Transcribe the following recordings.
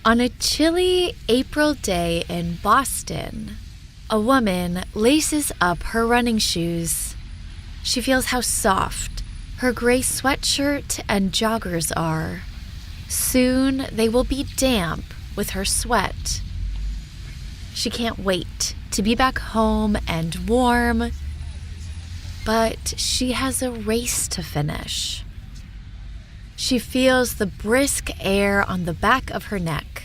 On a chilly April day in Boston, a woman laces up her running shoes. She feels how soft her gray sweatshirt and joggers are. Soon they will be damp with her sweat. She can't wait to be back home and warm, but she has a race to finish. She feels the brisk air on the back of her neck,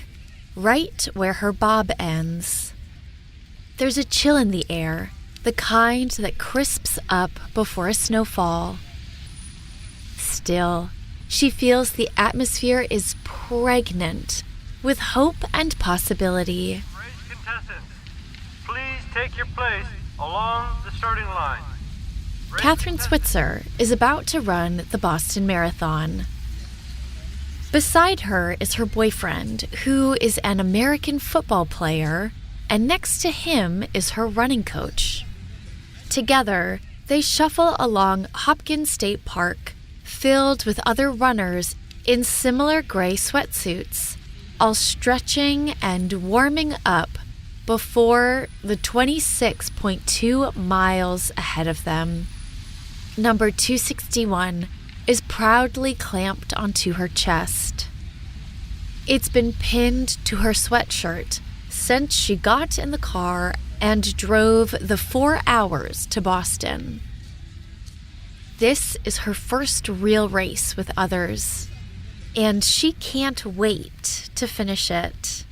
right where her bob ends. There's a chill in the air, the kind that crisps up before a snowfall. Still, she feels the atmosphere is pregnant with hope and possibility. Race contestants, please take your place along the starting line. Catherine Switzer is about to run the Boston Marathon. Beside her is her boyfriend, who is an American football player, and next to him is her running coach. Together, they shuffle along Hopkins State Park, filled with other runners in similar gray sweatsuits, all stretching and warming up before the 26.2 miles ahead of them. Number 261 is proudly clamped onto her chest. It's been pinned to her sweatshirt since she got in the car and drove the 4 hours to Boston. This is her first real race with others, and she can't wait to finish it.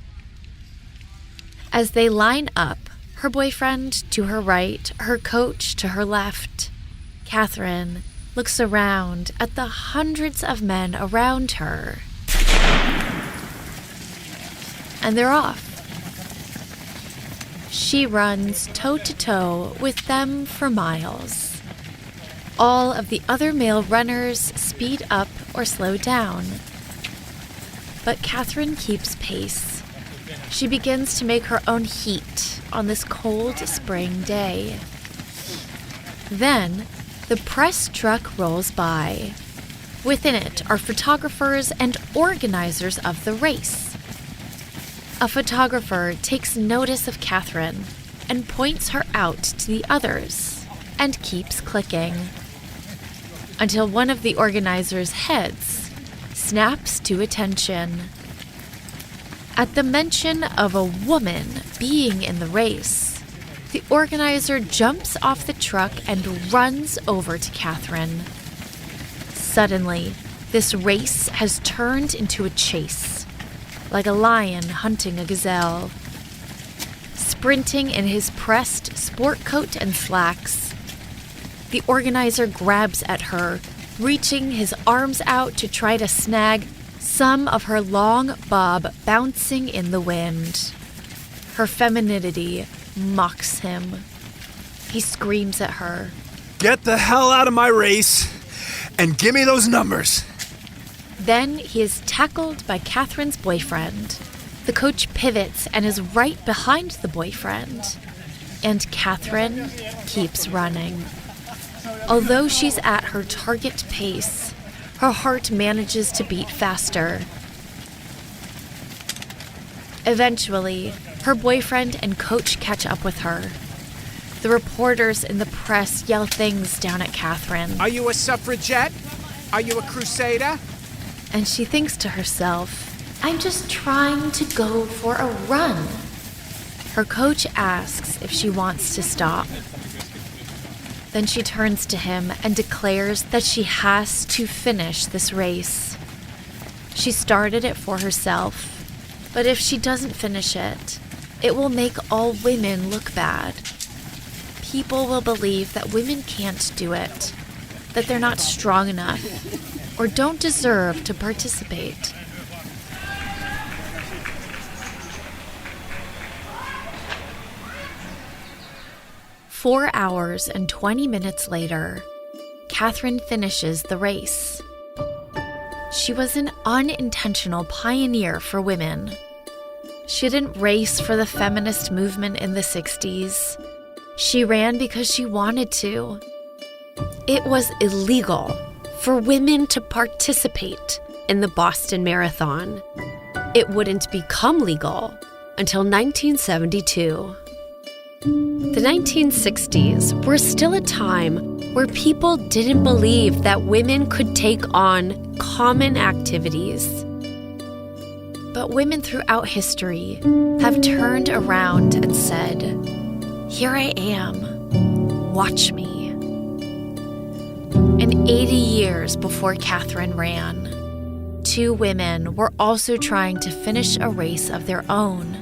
As they line up, her boyfriend to her right, her coach to her left, Catherine looks around at the hundreds of men around her. And they're off. She runs toe-to-toe with them for miles. All of the other male runners speed up or slow down. But Catherine keeps pace. She begins to make her own heat on this cold spring day. Then, the press truck rolls by. Within it are photographers and organizers of the race. A photographer takes notice of Catherine and points her out to the others and keeps clicking until one of the organizers' heads snaps to attention. At the mention of a woman being in the race, the organizer jumps off the truck and runs over to Catherine. Suddenly, this race has turned into a chase, like a lion hunting a gazelle. Sprinting in his pressed sport coat and slacks, the organizer grabs at her, reaching his arms out to try to snag some of her long bob bouncing in the wind. Her femininity mocks him. He screams at her. Get the hell out of my race and give me those numbers. Then he is tackled by Catherine's boyfriend. The coach pivots and is right behind the boyfriend. And Catherine keeps running. Although she's at her target pace, her heart manages to beat faster. Eventually, her boyfriend and coach catch up with her. The reporters in the press yell things down at Catherine. Are you a suffragette? Are you a crusader? And she thinks to herself, I'm just trying to go for a run. Her coach asks if she wants to stop. Then she turns to him and declares that she has to finish this race. She started it for herself, but if she doesn't finish it, it will make all women look bad. People will believe that women can't do it, that they're not strong enough, or don't deserve to participate. "4 hours and 20 minutes later, Catherine finishes the race. She was an unintentional pioneer for women. She didn't race for the feminist movement in the 60s. She ran because she wanted to. It was illegal for women to participate in the Boston Marathon. It wouldn't become legal until 1972. The 1960s were still a time where people didn't believe that women could take on common activities. But women throughout history have turned around and said, "Here I am, watch me." And 80 years before Catherine ran, two women were also trying to finish a race of their own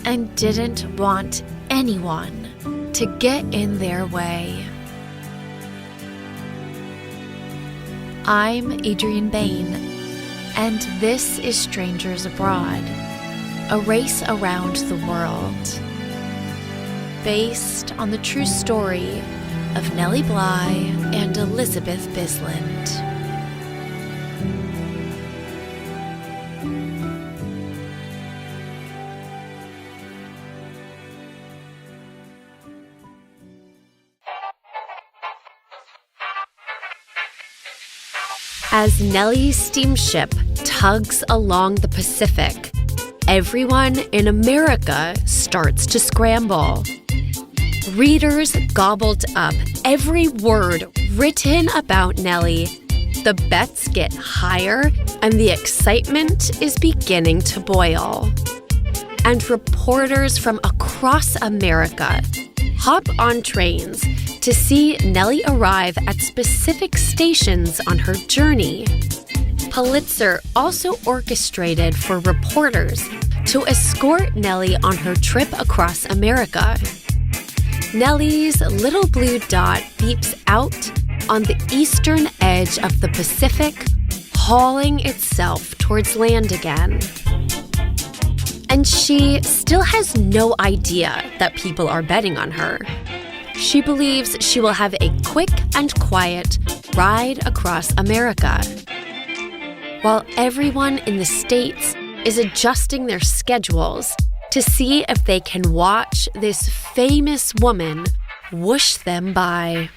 and didn't want anyone to get in their way. I'm Adrien Behn, and this is Strangers Abroad, a race around the world, based on the true story of Nellie Bly and Elizabeth Bisland. As Nellie's steamship tugs along the Pacific, everyone in America starts to scramble. Readers gobbled up every word written about Nellie. The bets get higher, and the excitement is beginning to boil. And reporters from across America hop on trains to see Nellie arrive at specific stations on her journey. Pulitzer also orchestrated for reporters to escort Nellie on her trip across America. Nellie's little blue dot beeps out on the eastern edge of the Pacific, hauling itself towards land again. And she still has no idea that people are betting on her. She believes she will have a quick and quiet ride across America. While everyone in the States is adjusting their schedules to see if they can watch this famous woman whoosh them by.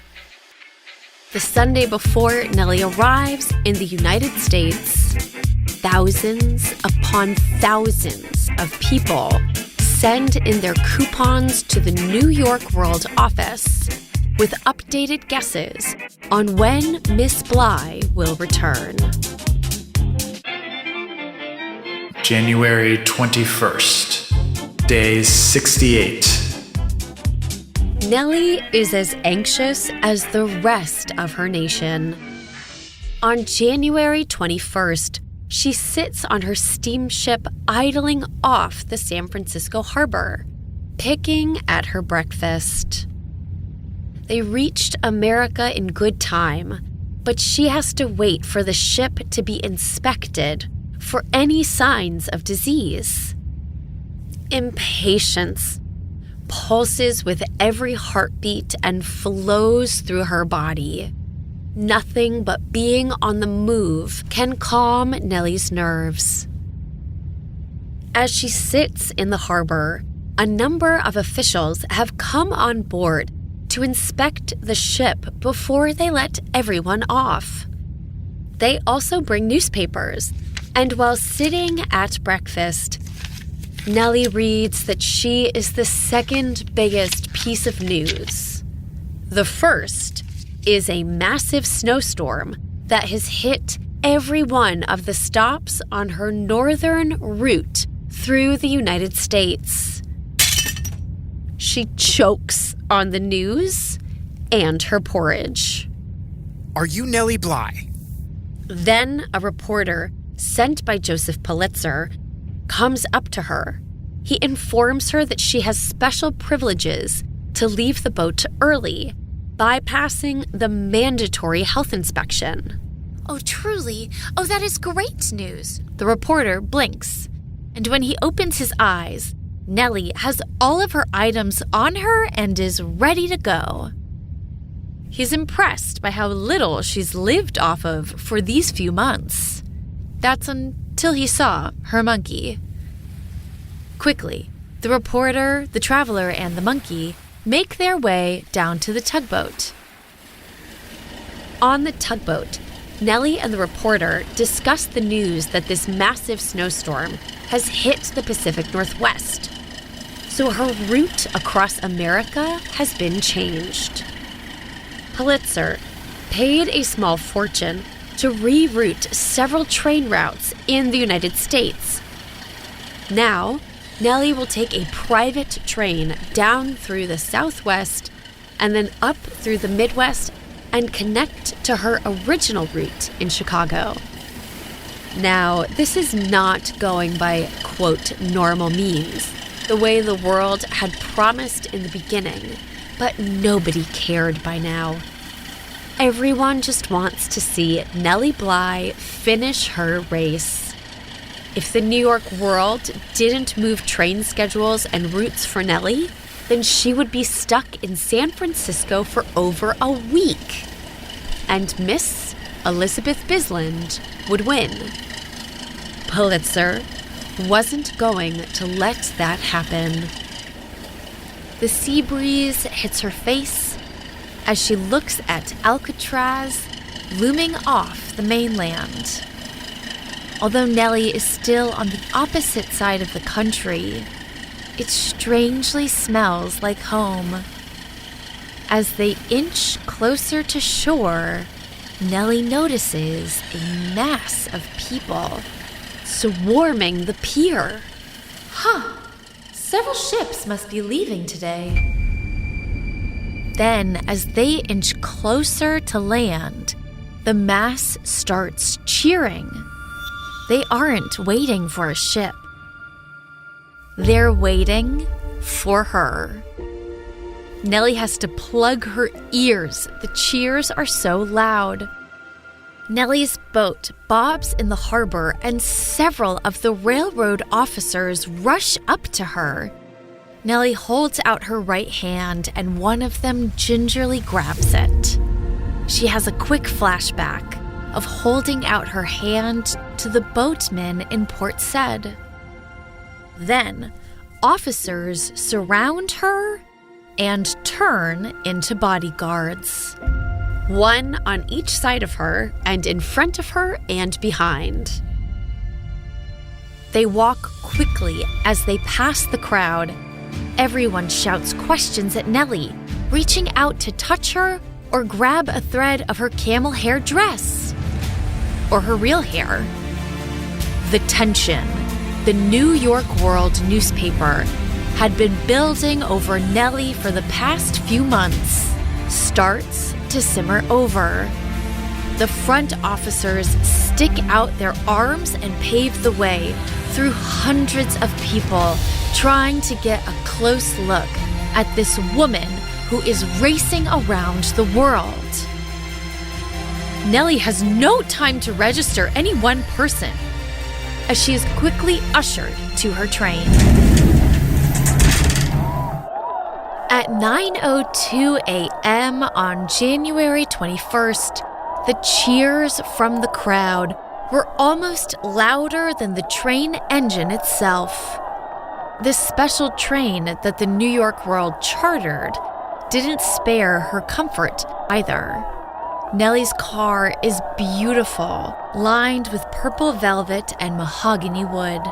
The Sunday before Nellie arrives in the United States, thousands upon thousands of people send in their coupons to the New York World office with updated guesses on when Miss Bly will return. January 21st, day 68. Nellie is as anxious as the rest of her nation. On January 21st, she sits on her steamship idling off the San Francisco harbor, picking at her breakfast. They reached America in good time, but she has to wait for the ship to be inspected for any signs of disease. Impatience pulses with every heartbeat and flows through her body. Nothing but being on the move can calm Nellie's nerves. As she sits in the harbor, a number of officials have come on board to inspect the ship before they let everyone off. They also bring newspapers, and while sitting at breakfast, Nellie reads that she is the second biggest piece of news. The first is a massive snowstorm that has hit every one of the stops on her northern route through the United States. She chokes on the news and her porridge. Are you Nellie Bly? Then a reporter sent by Joseph Pulitzer comes up to her. He informs her that she has special privileges to leave the boat early, bypassing the mandatory health inspection. Oh, truly? Oh, that is great news. The reporter blinks, and when he opens his eyes, Nellie has all of her items on her and is ready to go. He's impressed by how little she's lived off of for these few months. That's until he saw her monkey. Quickly, the reporter, the traveler, and the monkey make their way down to the tugboat. On the tugboat, Nellie and the reporter discuss the news that this massive snowstorm has hit the Pacific Northwest. So her route across America has been changed. Pulitzer paid a small fortune to reroute several train routes in the United States. Now, Nellie will take a private train down through the Southwest and then up through the Midwest and connect to her original route in Chicago. Now, this is not going by, quote, normal means, the way the world had promised in the beginning, but nobody cared by now. Everyone just wants to see Nellie Bly finish her race. If the New York World didn't move train schedules and routes for Nellie, then she would be stuck in San Francisco for over a week. And Miss Elizabeth Bisland would win. Pulitzer wasn't going to let that happen. The sea breeze hits her face as she looks at Alcatraz looming off the mainland. Although Nellie is still on the opposite side of the country, it strangely smells like home. As they inch closer to shore, Nellie notices a mass of people swarming the pier. Several ships must be leaving today. Then, as they inch closer to land, the mass starts cheering. They aren't waiting for a ship. They're waiting for her. Nellie has to plug her ears. The cheers are so loud. Nellie's boat bobs in the harbor, and several of the railroad officers rush up to her. Nellie holds out her right hand, and one of them gingerly grabs it. She has a quick flashback of holding out her hand to the boatman in Port Said. Then, officers surround her and turn into bodyguards. One on each side of her, and in front of her and behind. They walk quickly as they pass the crowd. Everyone shouts questions at Nellie, reaching out to touch her or grab a thread of her camel hair dress. Or her real hair. The tension. The New York World newspaper had been building over Nellie for the past few months, starts to simmer over. The front officers stick out their arms and pave the way through hundreds of people trying to get a close look at this woman who is racing around the world. Nellie has no time to register any one person, as she is quickly ushered to her train. At 9:02 a.m. on January 21st, the cheers from the crowd were almost louder than the train engine itself. This special train that the New York World chartered didn't spare her comfort either. Nellie's car is beautiful, lined with purple velvet and mahogany wood.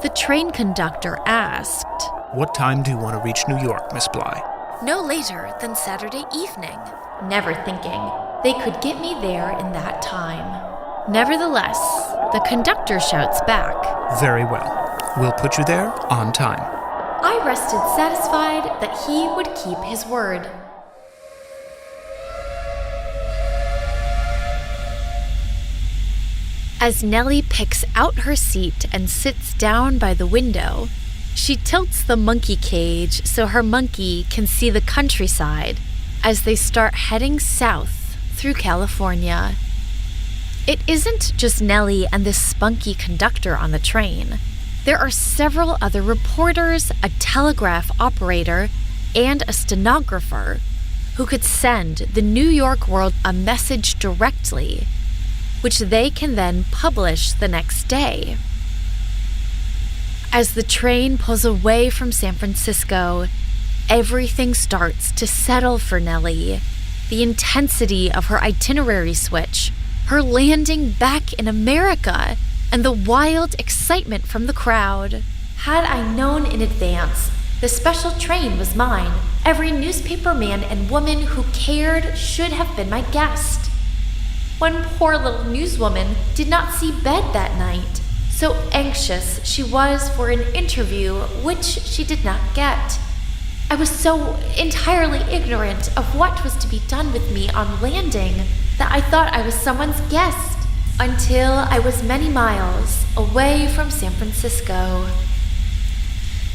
The train conductor asked, What time do you want to reach New York, Miss Bly? "No later than Saturday evening," never thinking they could get me there in that time. Nevertheless, the conductor shouts back, Very well. We'll put you there on time. I rested satisfied that he would keep his word. As Nellie picks out her seat and sits down by the window, she tilts the monkey cage so her monkey can see the countryside as they start heading south through California. It isn't just Nellie and this spunky conductor on the train. There are several other reporters, a telegraph operator, and a stenographer who could send the New York World a message directly, which they can then publish the next day. As the train pulls away from San Francisco, everything starts to settle for Nellie. the intensity of her itinerary switch, her landing back in America, and the wild excitement from the crowd. Had I known in advance, the special train was mine. Every newspaper man and woman who cared should have been my guest. One poor little newswoman did not see bed that night, so anxious she was for an interview which she did not get. I was so entirely ignorant of what was to be done with me on landing that I thought I was someone's guest until I was many miles away from San Francisco.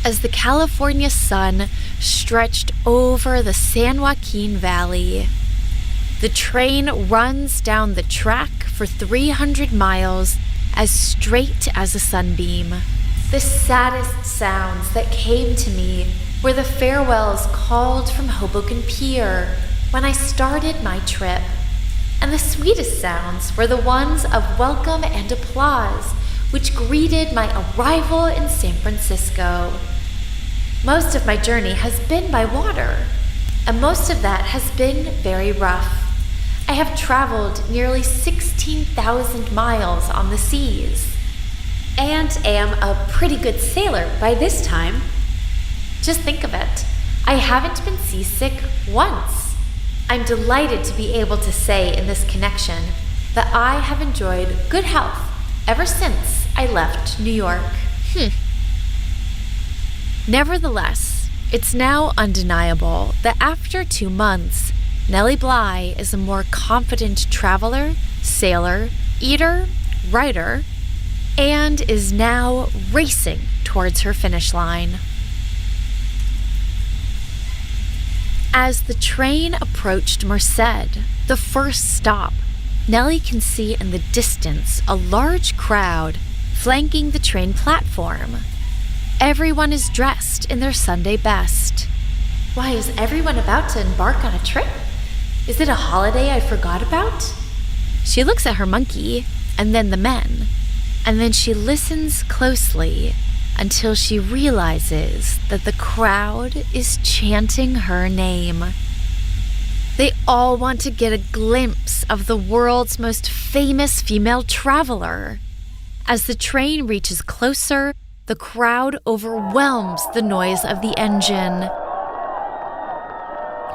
As the California sun stretched over the San Joaquin Valley, the train runs down the track for 300 miles as straight as a sunbeam. The saddest sounds that came to me were the farewells called from Hoboken Pier when I started my trip, and the sweetest sounds were the ones of welcome and applause which greeted my arrival in San Francisco. Most of my journey has been by water, and most of that has been very rough. I have traveled nearly 16,000 miles on the seas, and am a pretty good sailor by this time. Just think of it. I haven't been seasick once. I'm delighted to be able to say in this connection that I have enjoyed good health ever since I left New York. Nevertheless, it's now undeniable that after 2 months, Nellie Bly is a more confident traveler, sailor, eater, writer, and is now racing towards her finish line. As the train approached Merced, the first stop, Nellie can see in the distance a large crowd flanking the train platform. Everyone is dressed in their Sunday best. Why, is everyone about to embark on a trip? Is it a holiday I forgot about? She looks at her monkey, and then the men, and then she listens closely until she realizes that the crowd is chanting her name. They all want to get a glimpse of the world's most famous female traveler. As the train reaches closer, the crowd overwhelms the noise of the engine.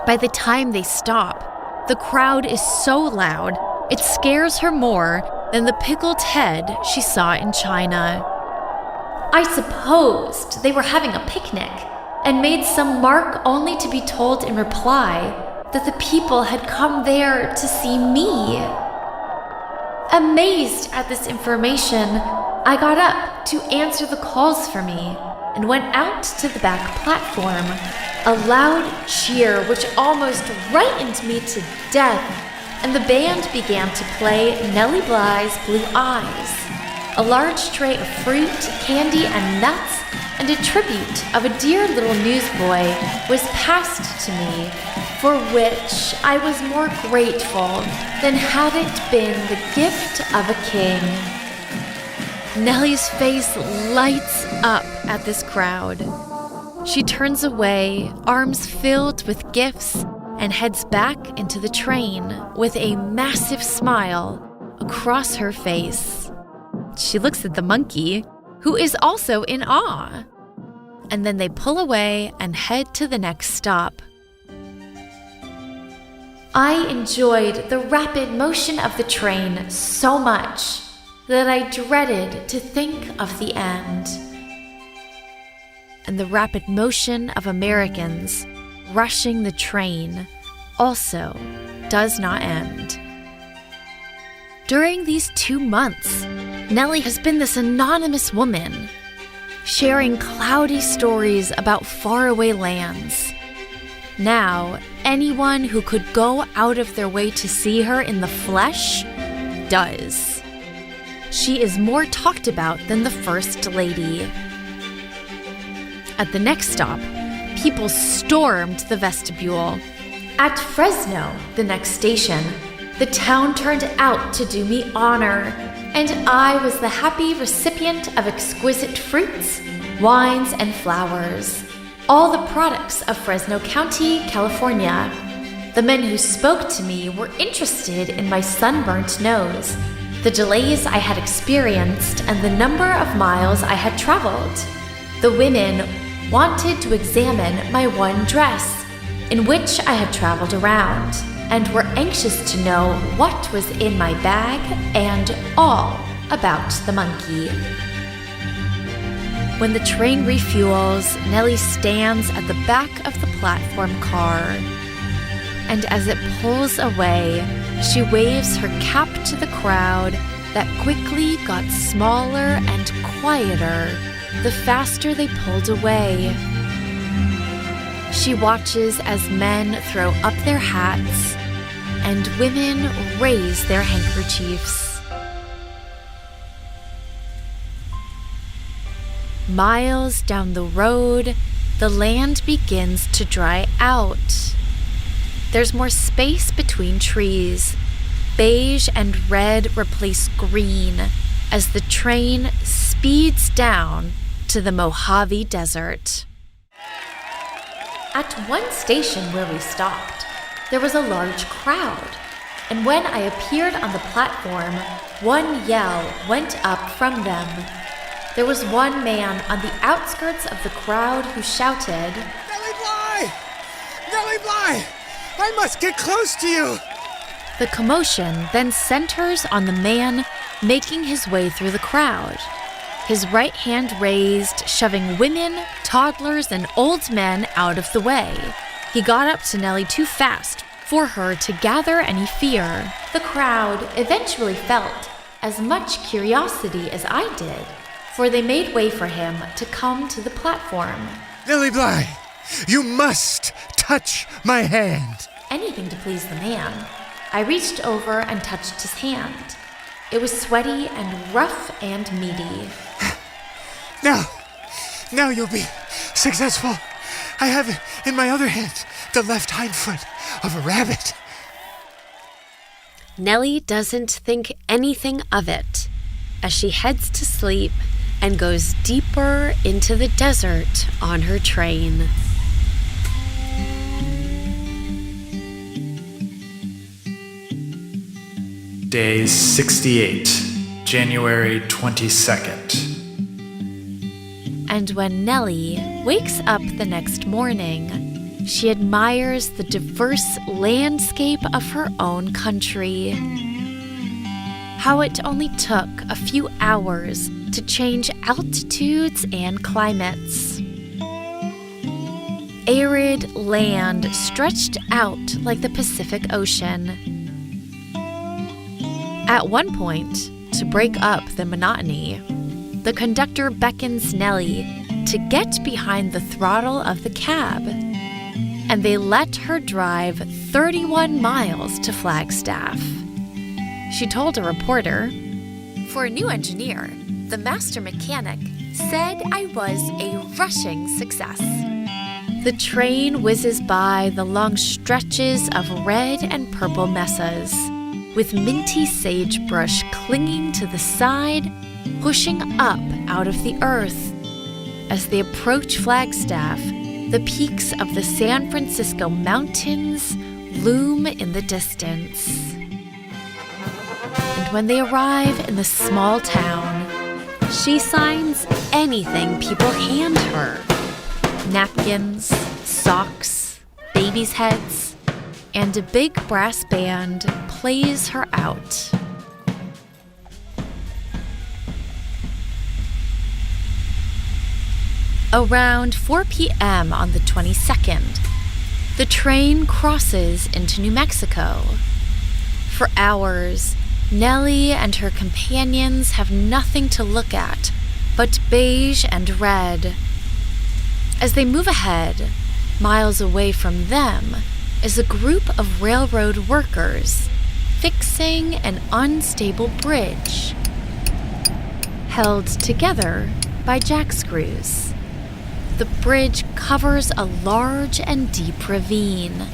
By the time they stop, the crowd is so loud, it scares her more than the pickled head she saw in China. I supposed they were having a picnic and made some mark only to be told in reply that the people had come there to see me. Amazed at this information, I got up to answer the calls for me and went out to the back platform. A loud cheer which almost frightened me to death, and the band began to play Nellie Bly's Blue Eyes. A large tray of fruit, candy, and nuts, and a tribute of a dear little newsboy was passed to me, for which I was more grateful than had it been the gift of a king. Nellie's face lights up at this crowd. She turns away, arms filled with gifts, and heads back into the train with a massive smile across her face. She looks at the monkey, who is also in awe. And then they pull away and head to the next stop. I enjoyed the rapid motion of the train so much that I dreaded to think of the end. And the rapid motion of Americans rushing the train also does not end. During these 2 months, Nellie has been this anonymous woman, sharing cloudy stories about faraway lands. Now, anyone who could go out of their way to see her in the flesh does. She is more talked about than the First Lady. At the next stop, people stormed the vestibule. At Fresno, the next station, the town turned out to do me honor, and I was the happy recipient of exquisite fruits, wines, and flowers, all the products of Fresno County, California. The men who spoke to me were interested in my sunburnt nose, the delays I had experienced, and the number of miles I had traveled. The women wanted to examine my one dress, in which I had traveled around, and were anxious to know what was in my bag and all about the monkey. When the train refuels, Nellie stands at the back of the platform car, and as it pulls away, she waves her cap to the crowd that quickly got smaller and quieter the faster they pulled away. She watches as men throw up their hats and women raise their handkerchiefs. Miles down the road, the land begins to dry out. There's more space between trees. Beige and red replace green as the train speeds down to the Mojave Desert. At one station where we stopped, there was a large crowd, and when I appeared on the platform, one yell went up from them. There was one man on the outskirts of the crowd who shouted, Nellie Bly! Nellie Bly! I must get close to you! The commotion then centers on the man making his way through the crowd, his right hand raised, shoving women, toddlers, and old men out of the way. He got up to Nellie too fast for her to gather any fear. The crowd eventually felt as much curiosity as I did, for they made way for him to come to the platform. Nellie Bly, you must touch my hand. Anything to please the man. I reached over and touched his hand. It was sweaty and rough and meaty. Now you'll be successful. I have in my other hand the left hind foot of a rabbit. Nellie doesn't think anything of it as she heads to sleep and goes deeper into the desert on her train. Day 68, January 22nd. And when Nellie wakes up the next morning, she admires the diverse landscape of her own country. How it only took a few hours to change altitudes and climates. Arid land stretched out like the Pacific Ocean. At one point, to break up the monotony, the conductor beckons Nellie to get behind the throttle of the cab, and they let her drive 31 miles to Flagstaff. She told a reporter, "For a new engineer, the master mechanic said I was a rushing success." The train whizzes by the long stretches of red and purple mesas, with minty sagebrush clinging to the side, pushing up out of the earth. As they approach Flagstaff, the peaks of the San Francisco mountains loom in the distance. And when they arrive in the small town, she signs anything people hand her. Napkins, socks, babies' heads, and a big brass band plays her out. Around 4 p.m. on the 22nd, the train crosses into New Mexico. For hours, Nellie and her companions have nothing to look at but beige and red. As they move ahead, miles away from them is a group of railroad workers fixing an unstable bridge, held together by jack screws. The bridge covers a large and deep ravine.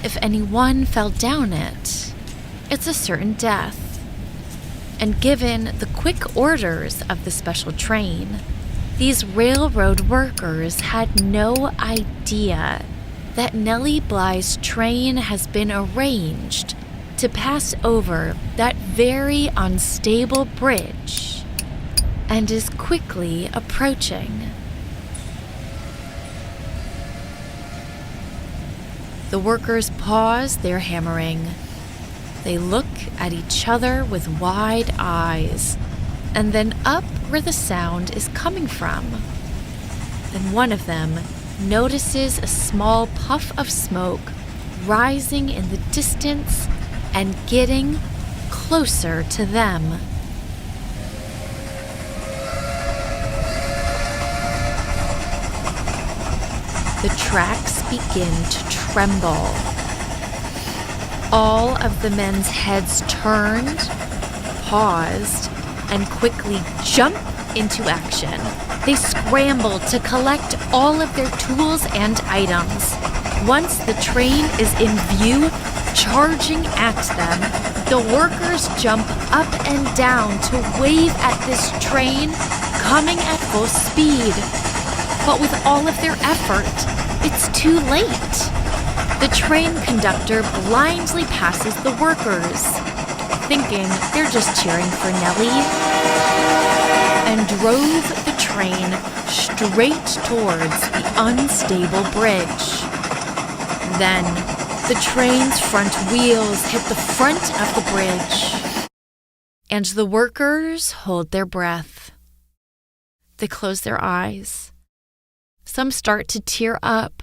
If anyone fell down it, it's a certain death. And given the quick orders of the special train, these railroad workers had no idea that Nellie Bly's train has been arranged to pass over that very unstable bridge and is quickly approaching. The workers pause their hammering. They look at each other with wide eyes, and then up where the sound is coming from. Then one of them notices a small puff of smoke rising in the distance and getting closer to them. The tracks begin to tremble. All of the men's heads turned, paused, and quickly jump into action. They scramble to collect all of their tools and items. Once the train is in view, charging at them, the workers jump up and down to wave at this train coming at full speed. But with all of their effort, it's too late. The train conductor blindly passes the workers, thinking they're just cheering for Nellie, and drove the train straight towards the unstable bridge. Then, the train's front wheels hit the front of the bridge, and the workers hold their breath. They close their eyes. Some start to tear up,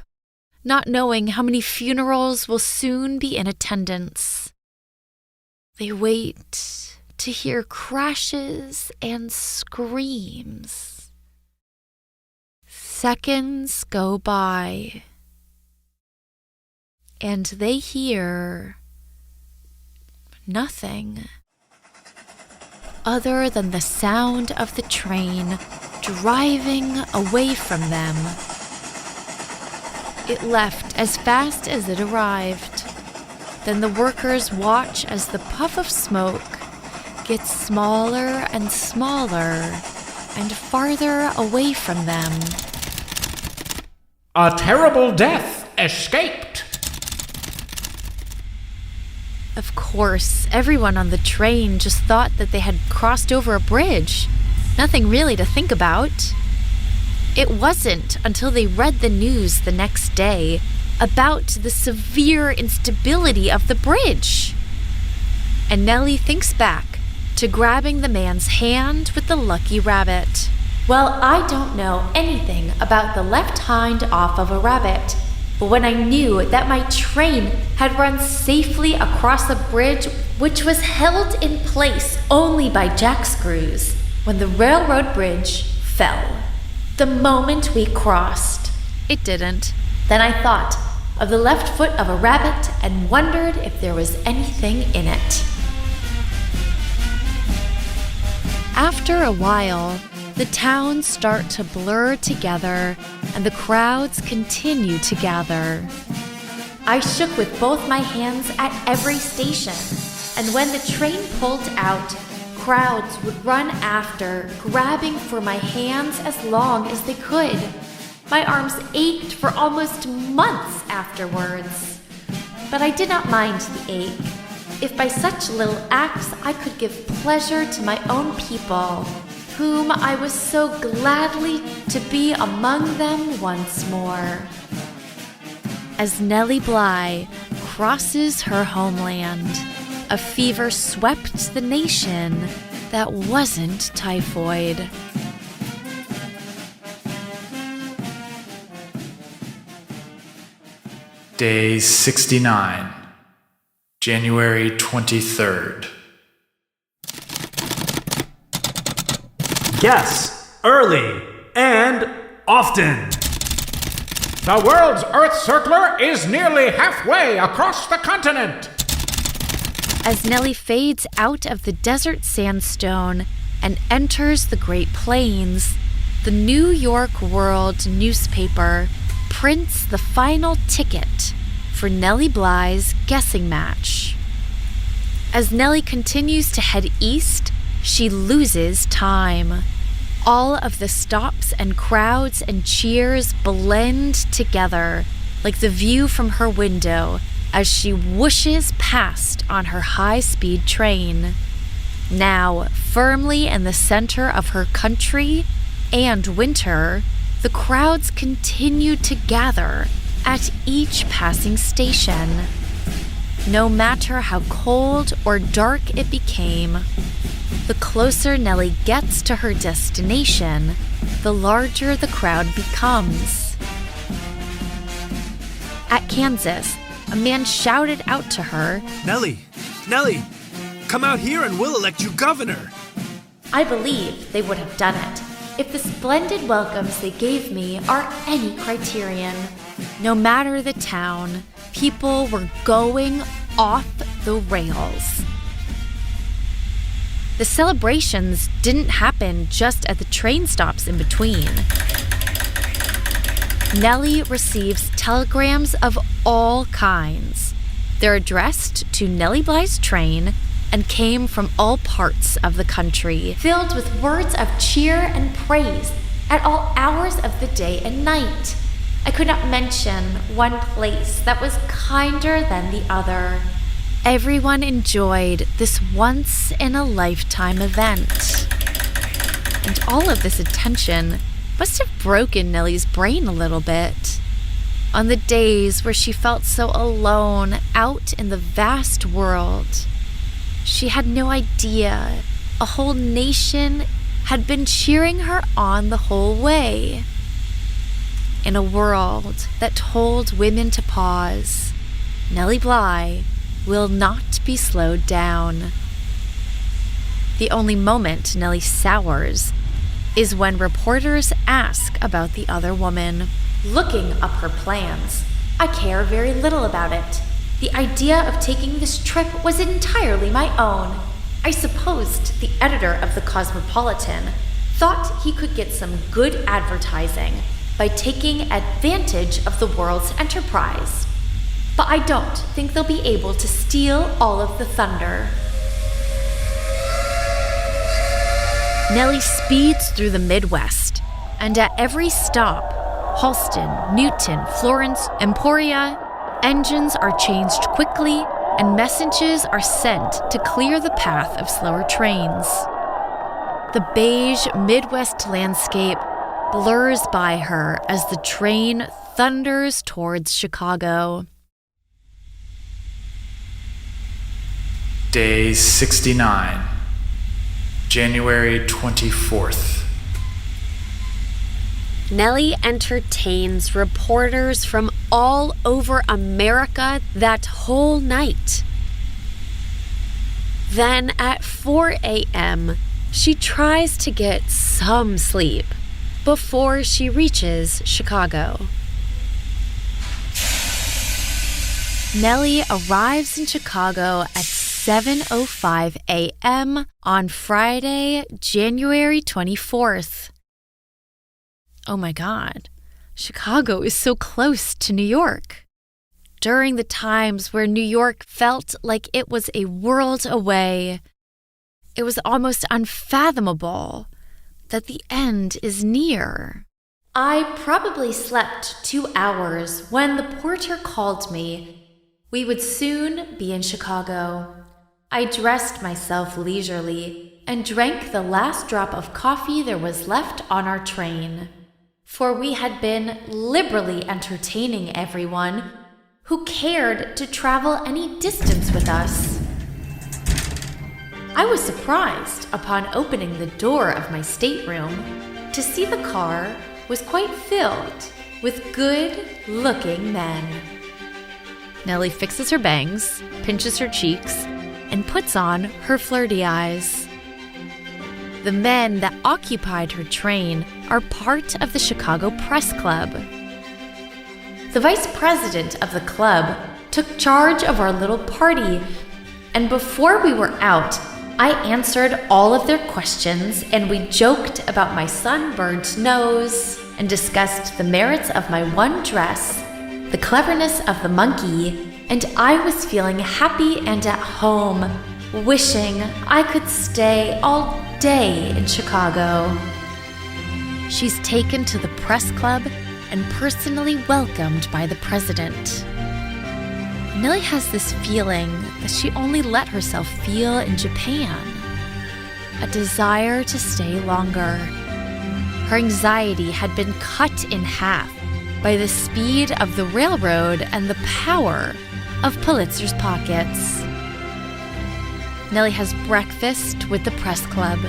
not knowing how many funerals will soon be in attendance. They wait to hear crashes and screams. Seconds go by, and they hear nothing other than the sound of the train driving away from them. It left as fast as it arrived. Then the workers watch as the puff of smoke gets smaller and smaller and farther away from them. A terrible death escaped. Of course, everyone on the train just thought that they had crossed over a bridge. Nothing really to think about. It wasn't until they read the news the next day about the severe instability of the bridge. And Nellie thinks back to grabbing the man's hand with the lucky rabbit. Well, I don't know anything about the left hind off of a rabbit, but when I knew that my train had run safely across a bridge which was held in place only by jack screws, when the railroad bridge fell. The moment we crossed, it didn't. Then I thought of the left foot of a rabbit and wondered if there was anything in it. After a while, the towns start to blur together and the crowds continue to gather. I shook with both my hands at every station, and when the train pulled out, crowds would run after, grabbing for my hands as long as they could. My arms ached for almost months afterwards. But I did not mind the ache. If by such little acts I could give pleasure to my own people, whom I was so gladly to be among them once more. As Nellie Bly crosses her homeland, a fever swept the nation that wasn't typhoid. Day 69, January 23rd. Yes, early and often. The world's Earth circler is nearly halfway across the continent. As Nellie fades out of the desert sandstone and enters the Great Plains, the New York World newspaper prints the final ticket for Nellie Bly's guessing match. As Nellie continues to head east, she loses time. All of the stops and crowds and cheers blend together like the view from her window as she whooshes past on her high-speed train. Now firmly in the center of her country and winter, the crowds continued to gather at each passing station. No matter how cold or dark it became, the closer Nellie gets to her destination, the larger the crowd becomes. At Kansas, a man shouted out to her, Nellie, come out here and we'll elect you governor. I believe they would have done it if the splendid welcomes they gave me are any criterion. No matter the town, people were going off the rails. The celebrations didn't happen just at the train stops in between. Nellie receives telegrams of all kinds. They're addressed to Nellie Bly's train and came from all parts of the country, filled with words of cheer and praise at all hours of the day and night. I could not mention one place that was kinder than the other. Everyone enjoyed this once-in-a-lifetime event. And all of this attention must have broken Nellie's brain a little bit. On the days where she felt so alone out in the vast world, she had no idea a whole nation had been cheering her on the whole way. In a world that told women to pause, Nellie Bly will not be slowed down. The only moment Nellie sours is when reporters ask about the other woman. Looking up her plans, I care very little about it. The idea of taking this trip was entirely my own. I supposed the editor of the Cosmopolitan thought he could get some good advertising by taking advantage of the world's enterprise. But I don't think they'll be able to steal all of the thunder. Nellie speeds through the Midwest, and at every stop, Halston, Newton, Florence, Emporia, engines are changed quickly and messages are sent to clear the path of slower trains. The beige Midwest landscape blurs by her as the train thunders towards Chicago. Day 69, January 24th. Nellie entertains reporters from all over America that whole night. Then at 4 a.m., she tries to get some sleep before she reaches Chicago. Nellie arrives in Chicago at 7:05 a.m. on Friday, January 24th. Oh my God, Chicago is so close to New York. During the times where New York felt like it was a world away, it was almost unfathomable that the end is near. I probably slept 2 hours when the porter called me. We would soon be in Chicago. I dressed myself leisurely and drank the last drop of coffee there was left on our train. For we had been liberally entertaining everyone who cared to travel any distance with us. I was surprised upon opening the door of my stateroom to see the car was quite filled with good-looking men. Nellie fixes her bangs, pinches her cheeks, and puts on her flirty eyes. The men that occupied her train are part of the Chicago Press Club. The vice president of the club took charge of our little party, and before we were out, I answered all of their questions and we joked about my sunburned nose and discussed the merits of my one dress, the cleverness of the monkey, and I was feeling happy and at home, wishing I could stay all day in Chicago. She's taken to the press club and personally welcomed by the president. Nellie has this feeling that she only let herself feel in Japan, a desire to stay longer. Her anxiety had been cut in half by the speed of the railroad and the power of Pulitzer's pockets. Nellie has breakfast with the press club.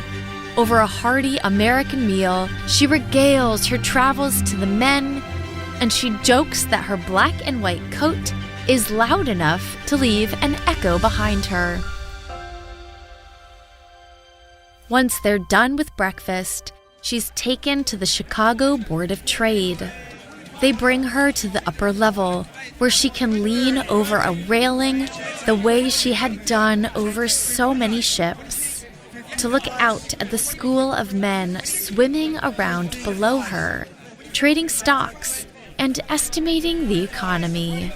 Over a hearty American meal, she regales her travels to the men, and she jokes that her black and white coat is loud enough to leave an echo behind her. Once they're done with breakfast, she's taken to the Chicago Board of Trade. They bring her to the upper level, where she can lean over a railing the way she had done over so many ships, to look out at the school of men swimming around below her, trading stocks and estimating the economy.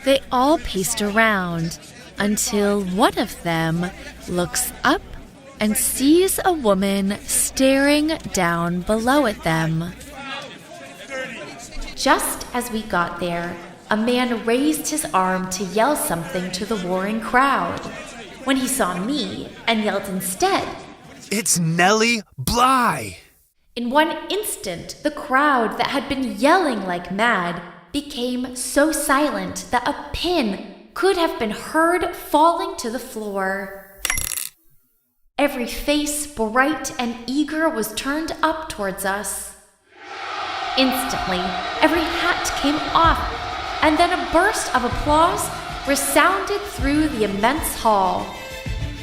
They all paced around until one of them looks up and sees a woman staring down below at them. Just as we got there, a man raised his arm to yell something to the roaring crowd. When he saw me and yelled instead, It's Nellie Bly! In one instant, the crowd that had been yelling like mad became so silent that a pin could have been heard falling to the floor. Every face, bright and eager, was turned up towards us. Instantly, every hat came off, and then a burst of applause resounded through the immense hall.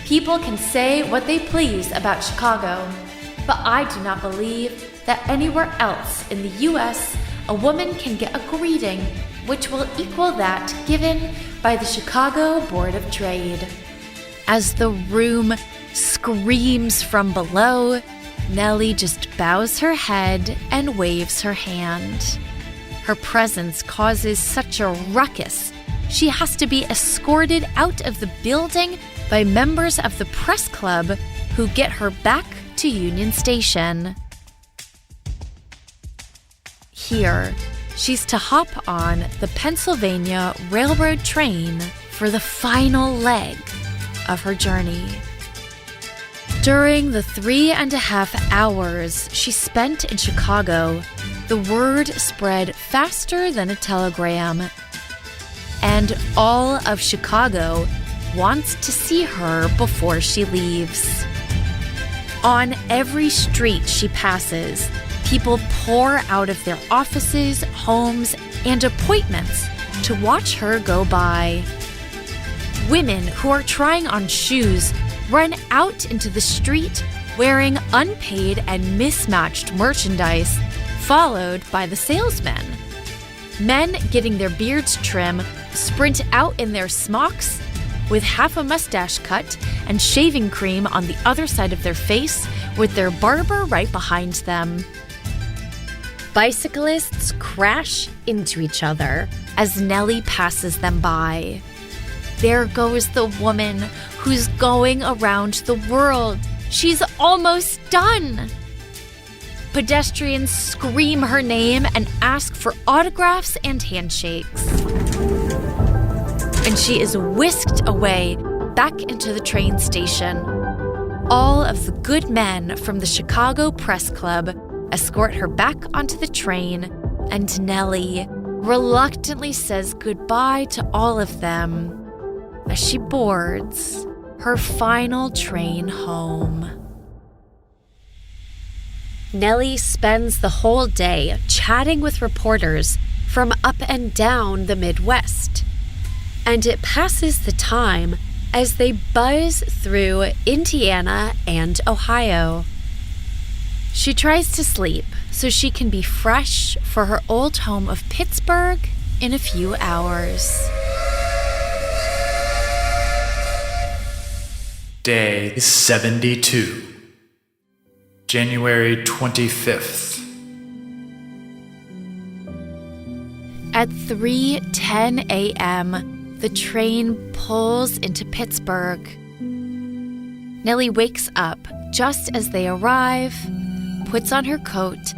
People can say what they please about Chicago, but I do not believe that anywhere else in the U.S. a woman can get a greeting which will equal that given by the Chicago Board of Trade. As the room screams from below, Nellie just bows her head and waves her hand. Her presence causes such a ruckus, she has to be escorted out of the building by members of the press club who get her back to Union Station. Here, she's to hop on the Pennsylvania Railroad train for the final leg of her journey. During the 3.5 hours she spent in Chicago, the word spread faster than a telegram, and all of Chicago wants to see her before she leaves. On every street she passes, people pour out of their offices, homes, and appointments to watch her go by. Women who are trying on shoes run out into the street wearing unpaid and mismatched merchandise, followed by the salesmen. Men getting their beards trimmed sprint out in their smocks with half a mustache cut and shaving cream on the other side of their face with their barber right behind them. Bicyclists crash into each other as Nellie passes them by. There goes the woman who's going around the world. She's almost done. Pedestrians scream her name and ask for autographs and handshakes. And she is whisked away back into the train station. All of the good men from the Chicago Press Club escort her back onto the train, and Nellie reluctantly says goodbye to all of them as she boards her final train home. Nellie spends the whole day chatting with reporters from up and down the Midwest, and it passes the time as they buzz through Indiana and Ohio. She tries to sleep so she can be fresh for her old home of Pittsburgh in a few hours. Day 72, January 25th. At 3:10 a.m., the train pulls into Pittsburgh. Nellie wakes up just as they arrive, puts on her coat,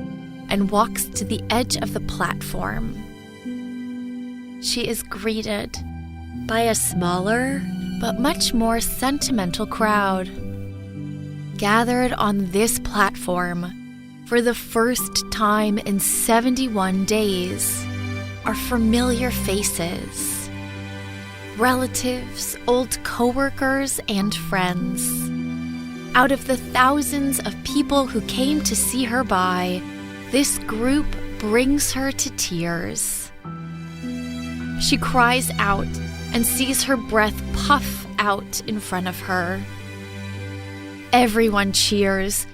and walks to the edge of the platform. She is greeted By a smaller, but much more sentimental crowd. Gathered on this platform for the first time in 71 days are familiar faces, relatives, old coworkers, and friends. Out of the thousands of people who came to see her by, this group brings her to tears. She cries out and sees her breath puff out in front of her. Everyone cheers,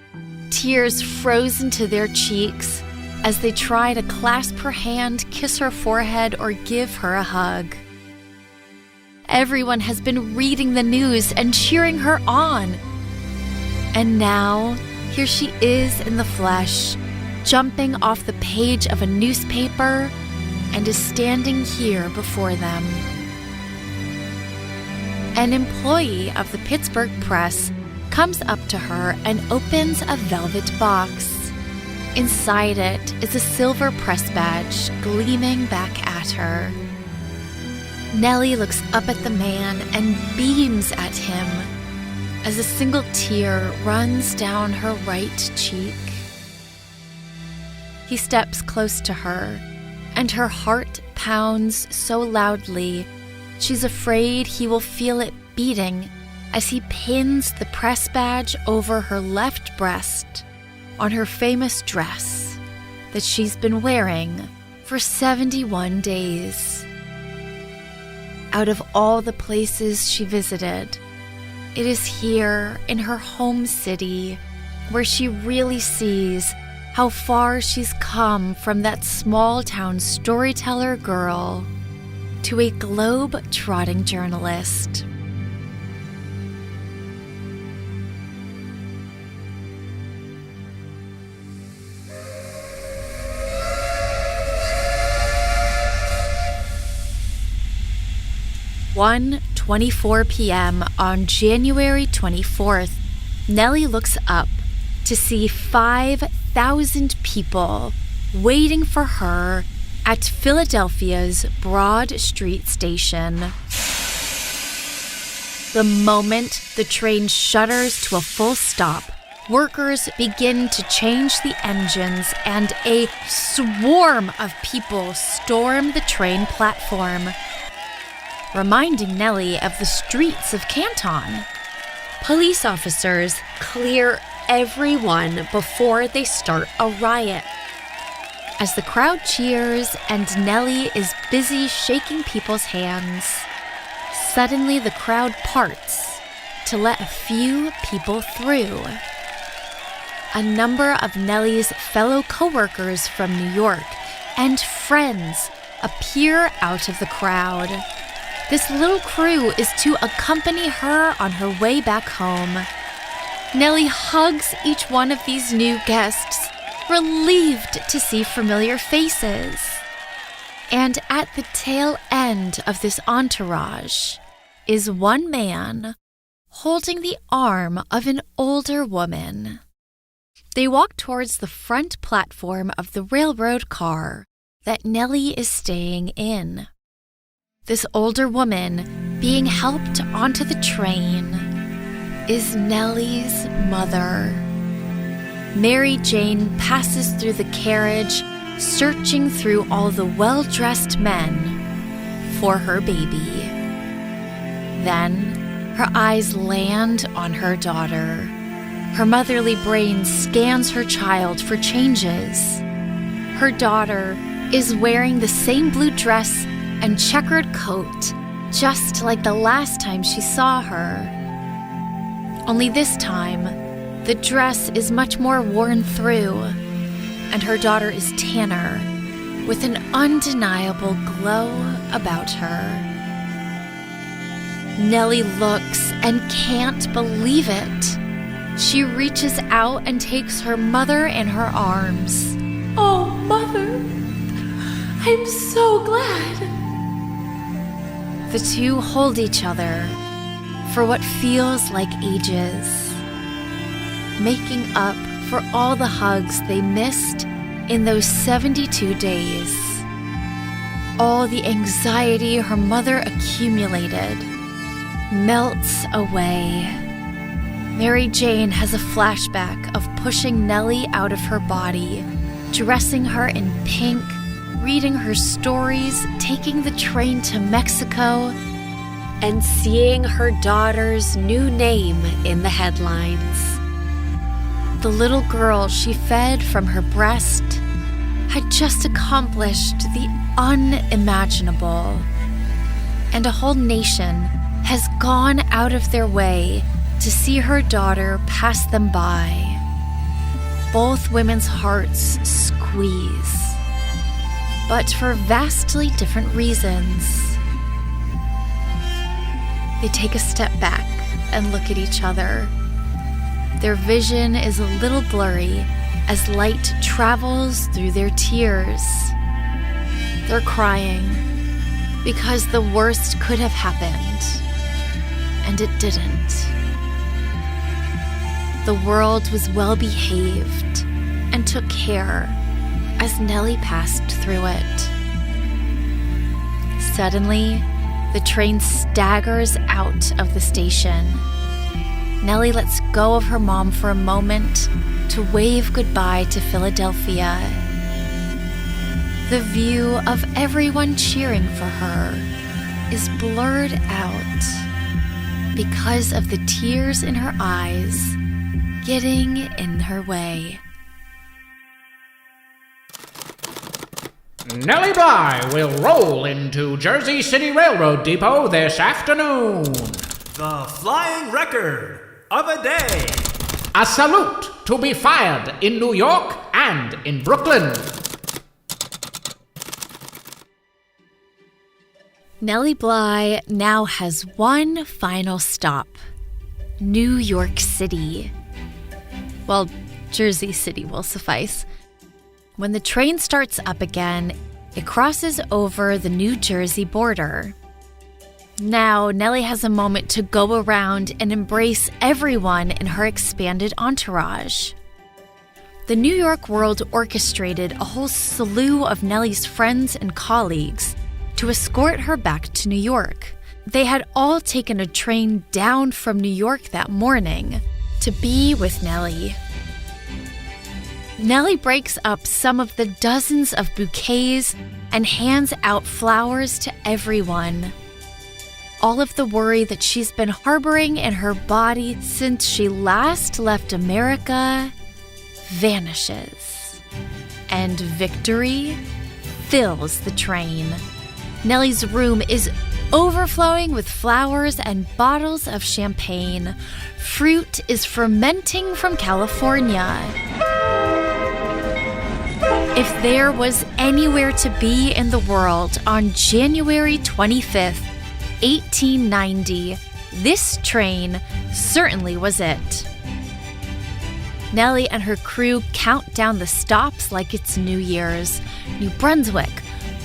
tears frozen to their cheeks as they try to clasp her hand, kiss her forehead, or give her a hug. Everyone has been reading the news and cheering her on. And now, here she is in the flesh, jumping off the page of a newspaper, and is standing here before them. An employee of the Pittsburgh Press comes up to her and opens a velvet box. Inside it is a silver press badge gleaming back at her. Nellie looks up at the man and beams at him as a single tear runs down her right cheek. He steps close to her, and her heart pounds so loudly she's afraid he will feel it beating as he pins the press badge over her left breast on her famous dress that she's been wearing for 71 days. Out of all the places she visited, it is here in her home city where she really sees how far she's come from that small-town storyteller girl to a globe-trotting journalist. At 1:24 p.m. on January 24th, Nellie looks up to see 5,000 people waiting for her at Philadelphia's Broad Street station. The moment the train shudders to a full stop, workers begin to change the engines and a swarm of people storm the train platform, reminding Nellie of the streets of Canton. police officers clear everyone before they start a riot. As the crowd cheers and Nellie is busy shaking people's hands, suddenly the crowd parts to let a few people through. A number of Nellie's fellow coworkers from New York and friends appear out of the crowd. This little crew is to accompany her on her way back home. Nellie hugs each one of these new guests, relieved to see familiar faces. And at the tail end of this entourage is one man holding the arm of an older woman. They walk towards the front platform of the railroad car that Nellie is staying in. This older woman being helped onto the train is Nellie's mother. Mary Jane passes through the carriage, searching through all the well-dressed men for her baby. Then her eyes land on her daughter. Her motherly brain scans her child for changes. Her daughter is wearing the same blue dress and checkered coat, just like the last time she saw her. Only this time, the dress is much more worn through, and her daughter is tanner, with an undeniable glow about her. Nellie looks and can't believe it. She reaches out and takes her mother in her arms. "Oh, Mother, I'm so glad." The two hold each other for what feels like ages, making up for all the hugs they missed in those 72 days. All the anxiety her mother accumulated melts away. Mary Jane has a flashback of pushing Nellie out of her body, dressing her in pink, reading her stories, taking the train to Mexico, and seeing her daughter's new name in the headlines. The little girl she fed from her breast had just accomplished the unimaginable, and a whole nation has gone out of their way to see her daughter pass them by. Both women's hearts squeeze, but for vastly different reasons. They take a step back and look at each other. Their vision is a little blurry as light travels through their tears. They're crying because the worst could have happened, and it didn't. The world was well behaved and took care as Nellie passed through it. Suddenly, the train staggers out of the station. Nellie lets go of her mom for a moment to wave goodbye to Philadelphia. The view of everyone cheering for her is blurred out because of the tears in her eyes getting in her way. Nellie Bly will roll into Jersey City Railroad Depot this afternoon. The flying record of a day. A salute to be fired in New York and in Brooklyn. Nellie Bly now has one final stop: New York City. Well, Jersey City will suffice. When the train starts up again, it crosses over the New Jersey border. Now, Nellie has a moment to go around and embrace everyone in her expanded entourage. The New York World orchestrated a whole slew of Nellie's friends and colleagues to escort her back to New York. They had all taken a train down from New York that morning to be with Nellie. Nellie breaks up some of the dozens of bouquets and hands out flowers to everyone. All of the worry that she's been harboring in her body since she last left America vanishes, and victory fills the train. Nellie's room is overflowing with flowers and bottles of champagne. Fruit is fermenting from California. If there was anywhere to be in the world on January 25th, 1890, this train certainly was it. Nellie and her crew count down the stops like it's New Year's. New Brunswick,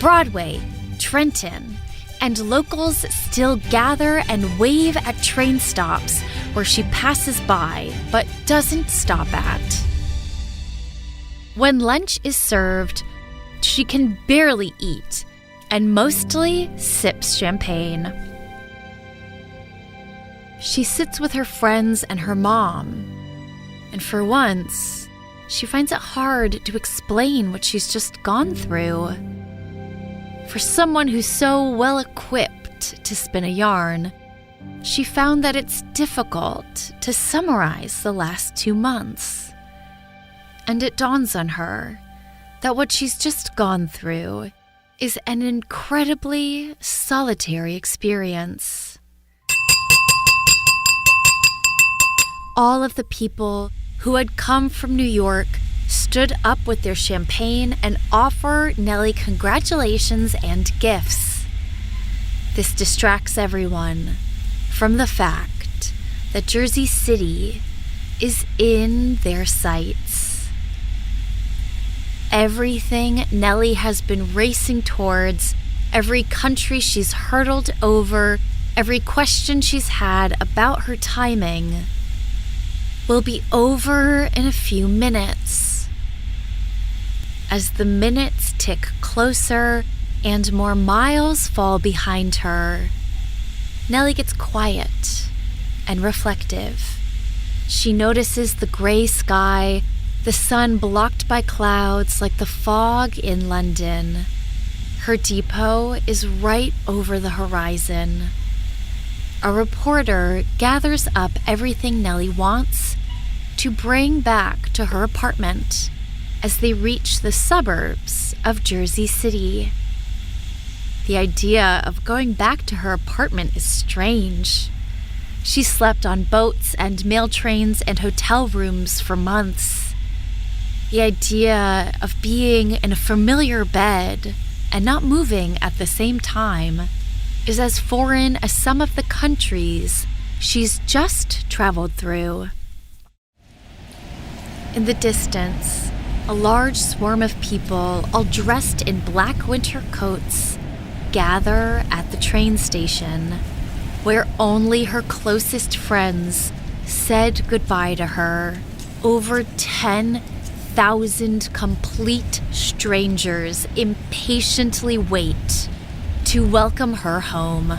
Broadway, Trenton, and locals still gather and wave at train stops where she passes by but doesn't stop at. When lunch is served, she can barely eat and mostly sips champagne. She sits with her friends and her mom, and for once, she finds it hard to explain what she's just gone through. For someone who's so well equipped to spin a yarn, she found that it's difficult to summarize the last 2 months. And it dawns on her that what she's just gone through is an incredibly solitary experience. All of the people who had come from New York stood up with their champagne and offer Nellie congratulations and gifts. This distracts everyone from the fact that Jersey City is in their sights. Everything Nellie has been racing towards, every country she's hurdled over, every question she's had about her timing, will be over in a few minutes. As the minutes tick closer and more miles fall behind her, Nellie gets quiet and reflective. She notices the gray sky, the sun blocked by clouds like the fog in London. Her depot is right over the horizon. A reporter gathers up everything Nellie wants to bring back to her apartment as they reach the suburbs of Jersey City. The idea of going back to her apartment is strange. She slept on boats and mail trains and hotel rooms for months. The idea of being in a familiar bed and not moving at the same time is as foreign as some of the countries she's just traveled through. In the distance, a large swarm of people, all dressed in black winter coats, gather at the train station, where only her closest friends said goodbye to her. Over 10,000 complete strangers impatiently wait to welcome her home.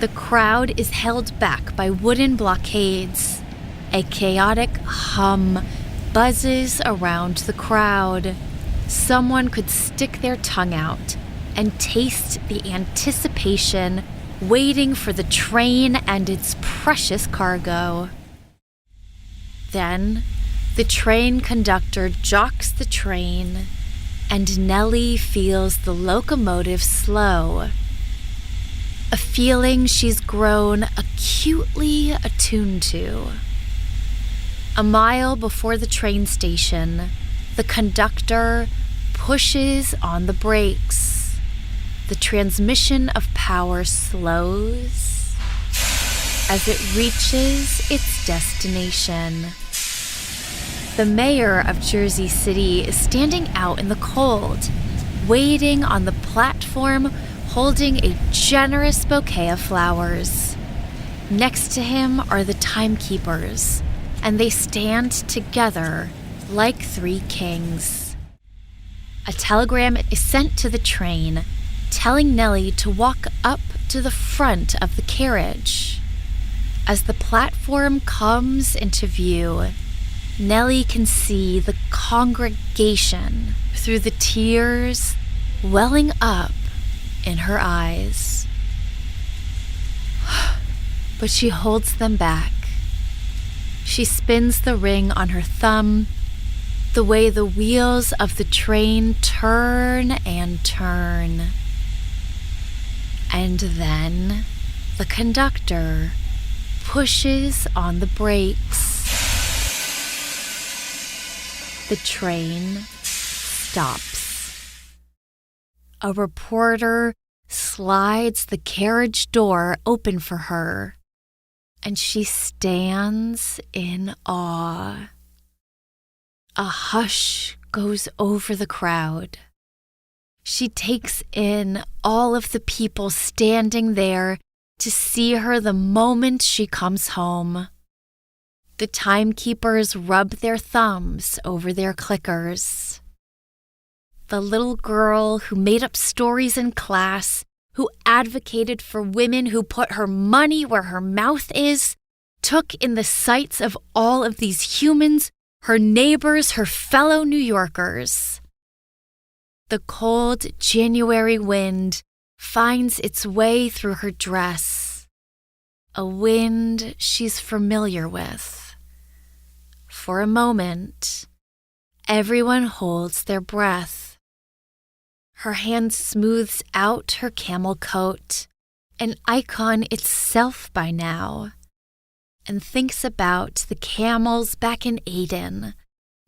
The crowd is held back by wooden blockades. A chaotic hum buzzes around the crowd. Someone could stick their tongue out and taste the anticipation waiting for the train and its precious cargo. Then, the train conductor jocks the train, and Nellie feels the locomotive slow. A feeling she's grown acutely attuned to. A mile before the train station, the conductor pushes on the brakes. The transmission of power slows as it reaches its destination. The mayor of Jersey City is standing out in the cold, waiting on the platform, holding a generous bouquet of flowers. Next to him are the timekeepers, and they stand together like three kings. A telegram is sent to the train, telling Nellie to walk up to the front of the carriage. As the platform comes into view, Nellie can see the congregation through the tears welling up in her eyes. But she holds them back. She spins the ring on her thumb, the way the wheels of the train turn and turn. And then the conductor pushes on the brakes. The train stops. A reporter slides the carriage door open for her, and she stands in awe. A hush goes over the crowd. She takes in all of the people standing there to see her the moment she comes home. The timekeepers rub their thumbs over their clickers. The little girl who made up stories in class, who advocated for women, who put her money where her mouth is, took in the sights of all of these humans, her neighbors, her fellow New Yorkers. The cold January wind finds its way through her dress, a wind she's familiar with. For a moment, everyone holds their breath. Her hand smooths out her camel coat, an icon itself by now, and thinks about the camels back in Aden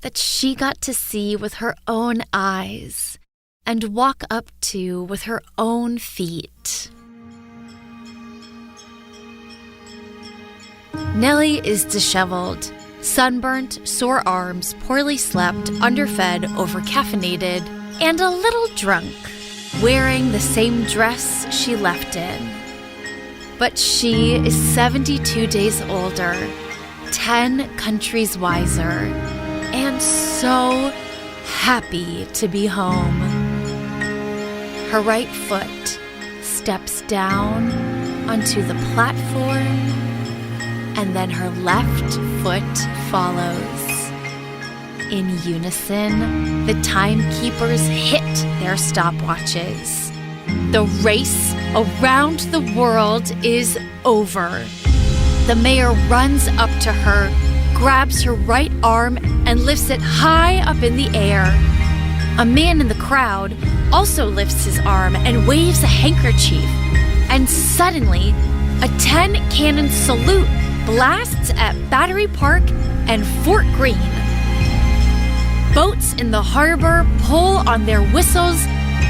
that she got to see with her own eyes and walk up to with her own feet. Nellie is disheveled, sunburnt, sore arms, poorly slept, underfed, overcaffeinated, and a little drunk, wearing the same dress she left in. But she is 72 days older, 10 countries wiser, and so happy to be home. Her right foot steps down onto the platform, and then her left foot follows. In unison, the timekeepers hit their stopwatches. The race around the world is over. The mayor runs up to her, grabs her right arm, and lifts it high up in the air. A man in the crowd also lifts his arm and waves a handkerchief. And suddenly, a 10-cannon salute blasts at Battery Park and Fort Greene. Boats in the harbor pull on their whistles.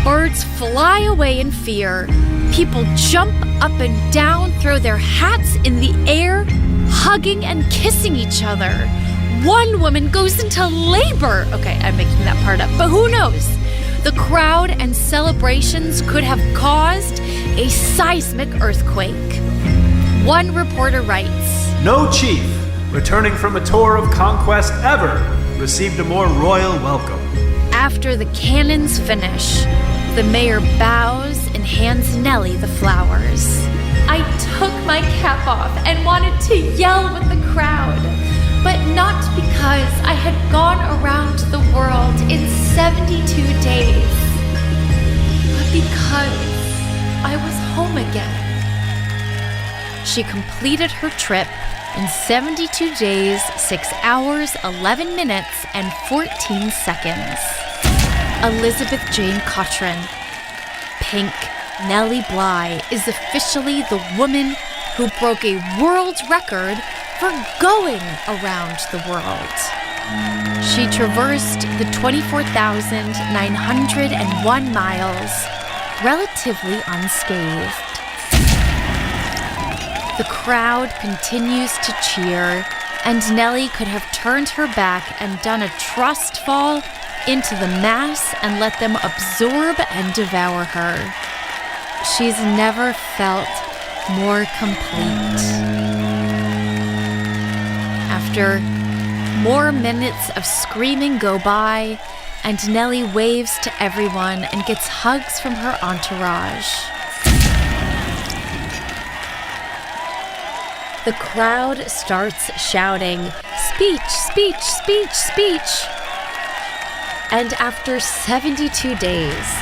Birds fly away in fear. People jump up and down, throw their hats in the air, hugging and kissing each other. One woman goes into labor. Okay, I'm making that part up, but who knows? The crowd and celebrations could have caused a seismic earthquake. One reporter writes, No chief, returning from a tour of conquest ever, received a more royal welcome. After the cannons finish, the mayor bows and hands Nellie the flowers. I took my cap off and wanted to yell with the crowd, but not because I had gone around the world in 72 days, but because I was home again. She completed her trip in 72 days, 6 hours, 11 minutes, and 14 seconds. Elizabeth Jane Cotran. Pink Nellie Bly is officially the woman who broke a world record for going around the world. She traversed the 24,901 miles relatively unscathed. The crowd continues to cheer, and Nellie could have turned her back and done a trust fall into the mass and let them absorb and devour her. She's never felt more complete. After more minutes of screaming go by, and Nellie waves to everyone and gets hugs from her entourage. The crowd starts shouting, "Speech, speech, speech, speech!" And after 72 days,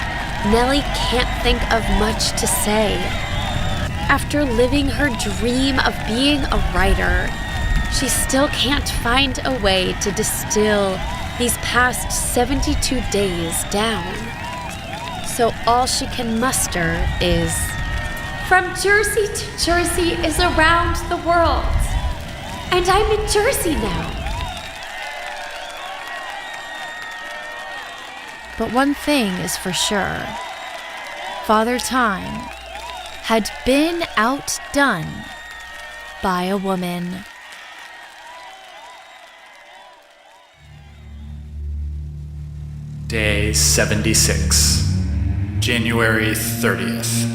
Nellie can't think of much to say. After living her dream of being a writer, she still can't find a way to distill these past 72 days down. So all she can muster is, "From Jersey to Jersey is around the world, and I'm in Jersey now." But one thing is for sure. Father Time had been outdone by a woman. Day 76, January 30th.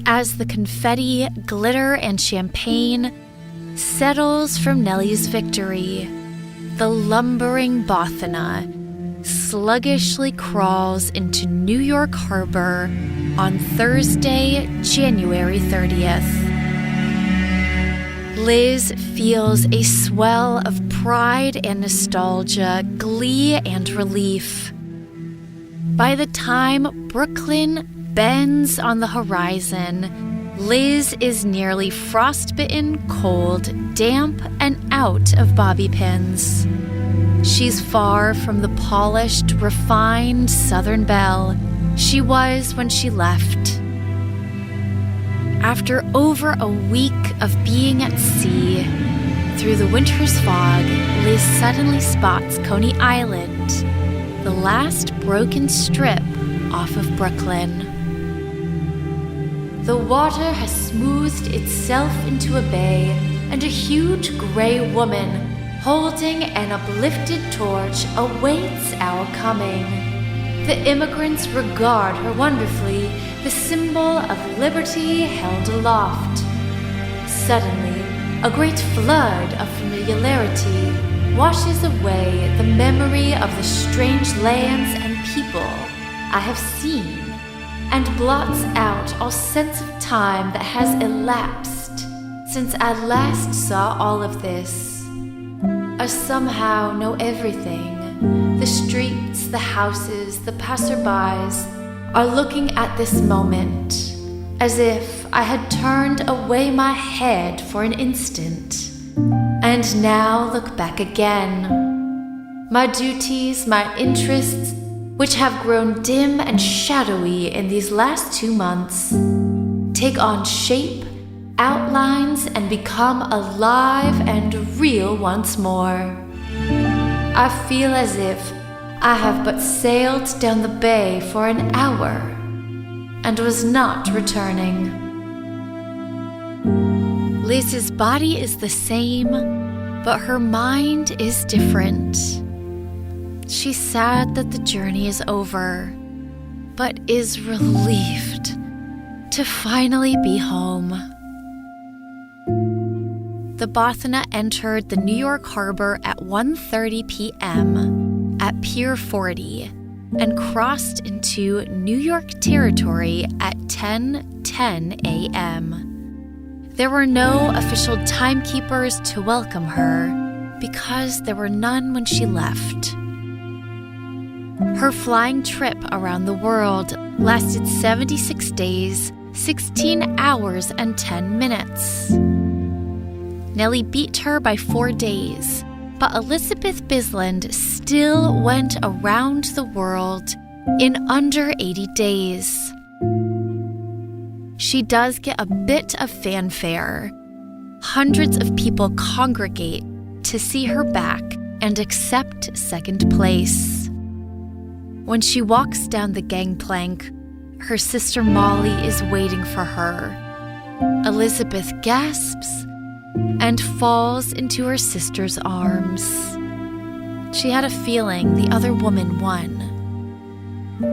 As the confetti, glitter, and champagne settles from Nellie's victory, the lumbering Bothana sluggishly crawls into New York Harbor on Thursday, January 30th. Liz feels a swell of pride and nostalgia, glee and relief. By the time Brooklyn bends on the horizon, Liz is nearly frostbitten, cold, damp, and out of bobby pins. She's far from the polished, refined Southern belle she was when she left. After over a week of being at sea, through the winter's fog, Liz suddenly spots Coney Island, the last broken strip off of Brooklyn. The water has smoothed itself into a bay, and a huge gray woman holding an uplifted torch awaits our coming. The immigrants regard her wonderfully, the symbol of liberty held aloft. Suddenly, a great flood of familiarity washes away the memory of the strange lands and people I have seen, and blots out all sense of time that has elapsed since I last saw all of this. I somehow know everything. The streets, the houses, the passerbys are looking at this moment as if I had turned away my head for an instant and now look back again. My duties, my interests, which have grown dim and shadowy in these last 2 months, take on shape, outlines, and become alive and real once more. I feel as if I have but sailed down the bay for an hour and was not returning. Liz's body is the same, but her mind is different. She's sad that the journey is over, but is relieved to finally be home. The Bothna entered the New York harbor at 1:30 p.m. at Pier 40 and crossed into New York territory at 10:10 a.m. There were no official timekeepers to welcome her because there were none when she left. Her flying trip around the world lasted 76 days, 16 hours, and 10 minutes. Nellie beat her by 4 days, but Elizabeth Bisland still went around the world in under 80 days. She does get a bit of fanfare. Hundreds of people congregate to see her back and accept second place. When she walks down the gangplank, her sister Molly is waiting for her. Elizabeth gasps and falls into her sister's arms. She had a feeling the other woman won,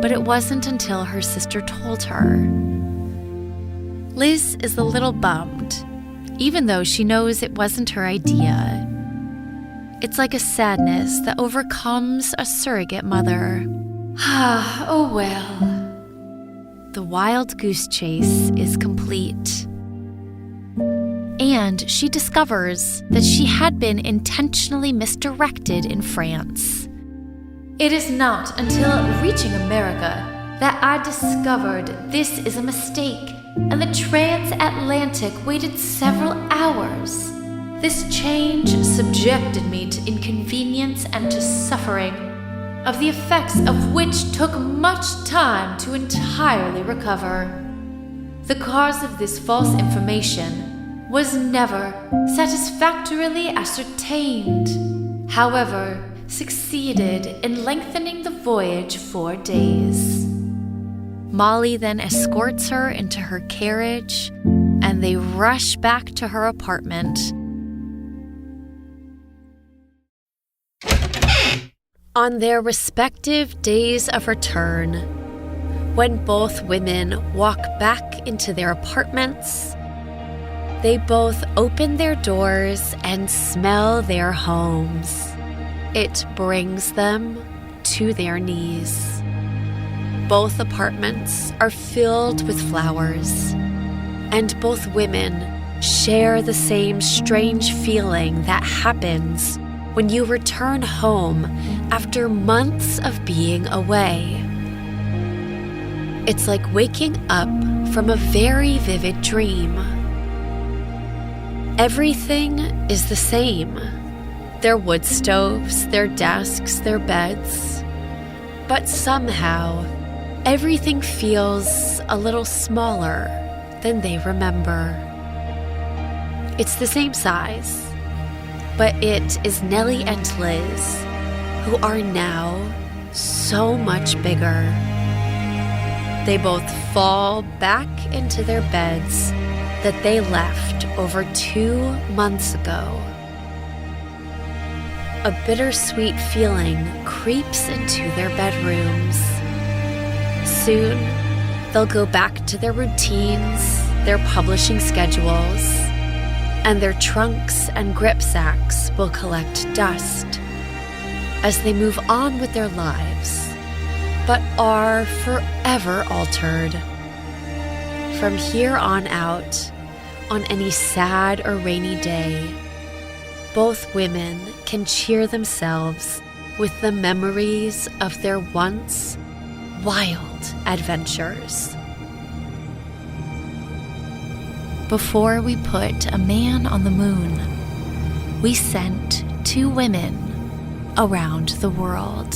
but it wasn't until her sister told her. Liz is a little bummed, even though she knows it wasn't her idea. It's like a sadness that overcomes a surrogate mother. Oh well. The wild goose chase is complete. And she discovers that she had been intentionally misdirected in France. It is not until reaching America that I discovered this is a mistake, and the transatlantic waited several hours. This change subjected me to inconvenience and to suffering, of the effects of which took much time to entirely recover. The cause of this false information was never satisfactorily ascertained, however, succeeded in lengthening the voyage 4 days. Molly then escorts her into her carriage, and they rush back to her apartment. On their respective days of return, when both women walk back into their apartments, they both open their doors and smell their homes. It brings them to their knees. Both apartments are filled with flowers, and both women share the same strange feeling that happens when you return home after months of being away. It's like waking up from a very vivid dream. Everything is the same. Their wood stoves, their desks, their beds. But somehow, everything feels a little smaller than they remember. It's the same size, but it is Nellie and Liz, who are now so much bigger. They both fall back into their beds that they left over 2 months ago. A bittersweet feeling creeps into their bedrooms. Soon, they'll go back to their routines, their publishing schedules, and their trunks and gripsacks will collect dust as they move on with their lives, but are forever altered. From here on out, on any sad or rainy day, both women can cheer themselves with the memories of their once wild adventures. Before we put a man on the moon, we sent 2 women around the world.